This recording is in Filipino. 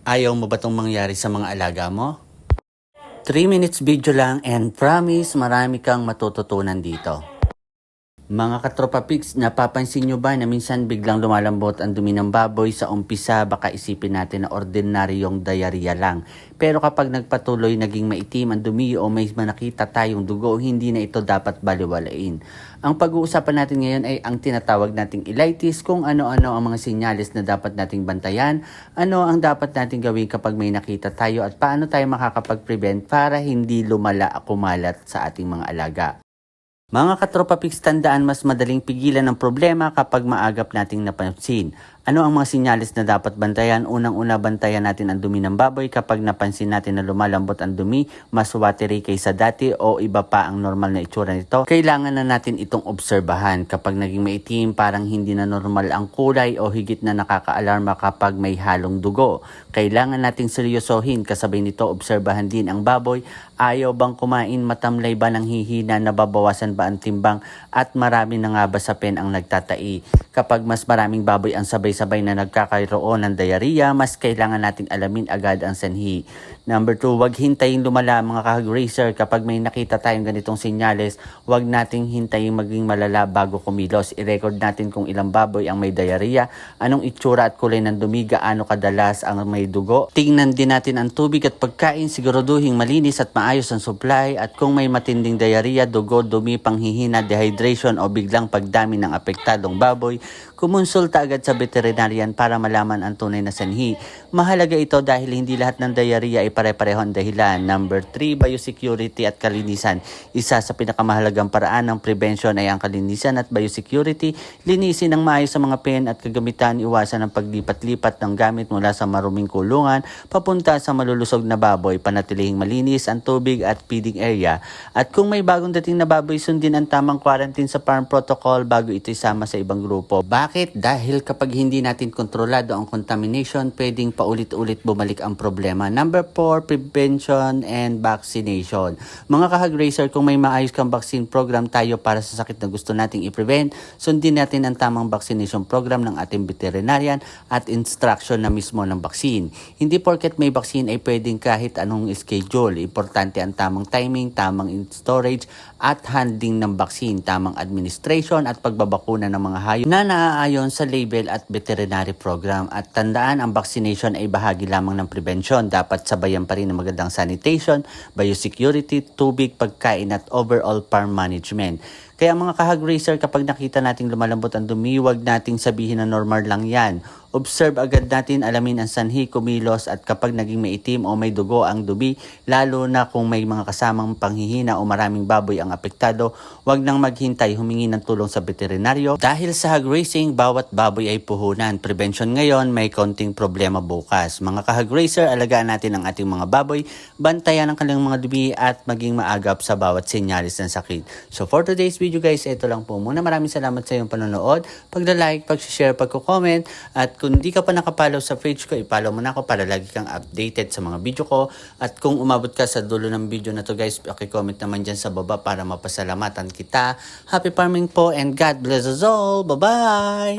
Ayaw mo ba itong mangyari sa mga alaga mo? 3 minutes video lang and promise marami kang matututunan dito. Mga katropa pigs, napapansin nyo ba na minsan biglang lumalambot ang dumi ng baboy? Sa umpisa baka isipin natin na ordinaryong diarrhea lang. Pero kapag nagpatuloy naging maitim ang dumi o may nakita tayong dugo, hindi na ito dapat baliwalain. Ang pag-uusapan natin ngayon ay ang tinatawag nating ilitis, kung ano-ano ang mga senyales na dapat nating bantayan, ano ang dapat nating gawin kapag may nakita tayo at paano tayo makakapag-prevent para hindi lumala o kumalat sa ating mga alaga. Mga katropa pigs, tandaan mas madaling pigilan ng problema kapag maagap nating napansin. Ano ang mga sinyalis na dapat bantayan? Unang-una, bantayan natin ang dumi ng baboy. Kapag napansin natin na lumalambot ang dumi, mas watery kaysa dati o iba pa ang normal na itsura nito, kailangan na natin itong obserbahan. Kapag naging maitim, parang hindi na normal ang kulay o higit na nakaka-alarma kapag may halong dugo, kailangan nating seryosohin. Kasabay nito, obserbahan din ang baboy. Ayaw bang kumain? Matamlay ba ng hihina? Nababawasan ba ang timbang? At marami na nga ba sa pen ang nagtatai? Kapag mas maraming baboy ang sabay-sabay na nagkakaroon ng diarrhea, mas kailangan nating alamin agad ang sanhi. Number 2, huwag hintayin lumala mga kahag racer. Kapag may nakita tayong ganitong senyales, huwag nating hintayin maging malala bago kumilos. I-record natin kung ilang baboy ang may diarrhea, anong itsura at kulay ng dumi, gaano kadalas ang may dugo. Tingnan din natin ang tubig at pagkain, siguraduhin malinis at maayos ang supply. At kung may matinding diarrhea, dugo, dumi, panghihina, dehydration o biglang pagdami ng apektadong baboy, kumonsulta agad sa veterinarian para malaman ang tunay na sanhi. Mahalaga ito dahil hindi lahat ng diarrhea ay pare-pareho ang dahilan. Number 3, biosecurity at kalinisan. Isa sa pinakamahalagang paraan ng prevention ay ang kalinisan at biosecurity. Linisin ng maayos sa mga pen at kagamitan, iwasan ang paglipat-lipat ng gamit mula sa maruming kulungan papunta sa malulusog na baboy, panatilihing malinis ang tubig at feeding area. At kung may bagong dating na baboy, sundin ang tamang quarantine sa farm protocol bago ito isama sa ibang grupo. Bakit? Dahil kapag hindi natin kontrolado ang contamination, pwedeng paulit-ulit bumalik ang problema. Number 4, prevention and vaccination. Mga kahag racer, kung may maayos kang vaccine program tayo para sa sakit na gusto nating i-prevent, sundin natin ang tamang vaccination program ng ating veterinarian at instruction na mismo ng vaccine. Hindi porket may vaccine ay pwedeng kahit anong schedule. Importante ang tamang timing, tamang storage at handling ng vaccine, tamang administration at pagbabakuna ng mga hayop na naaayon sa label at veterinary program. At tandaan, ang vaccination ay bahagi lamang ng prevention. Dapat sabayan pa rin ng magandang sanitation, biosecurity, tubig, pagkain at overall farm management. Kaya mga kahag racer, kapag nakita nating lumalambot ang dumi, huwag nating sabihin na normal lang yan. Observe agad natin, alamin ang sanhi, kumilos, at kapag naging maitim o may dugo ang dumi, lalo na kung may mga kasamang panghihina o maraming baboy ang apektado, huwag nang maghintay, humingi ng tulong sa veterinaryo. Dahil sa hog racing, bawat baboy ay puhunan. Prevention ngayon, may konting problema bukas. Mga kahag racer, alagaan natin ang ating mga baboy, bantayan ang kanilang mga dumi at maging maagap sa bawat senyalis ng sakit. So for today's video guys, ito lang po muna. Maraming salamat sa iyong panonood, pagla-like, pag-share, pag-comment, at kung hindi ka pa nakapollow sa page ko, i-follow mo na ako para lagi kang updated sa mga video ko. At kung umabot ka sa dulo ng video na to guys, paki-comment naman dyan sa baba para mapasalamatan kita. Happy farming po and God bless us all. Bye-bye!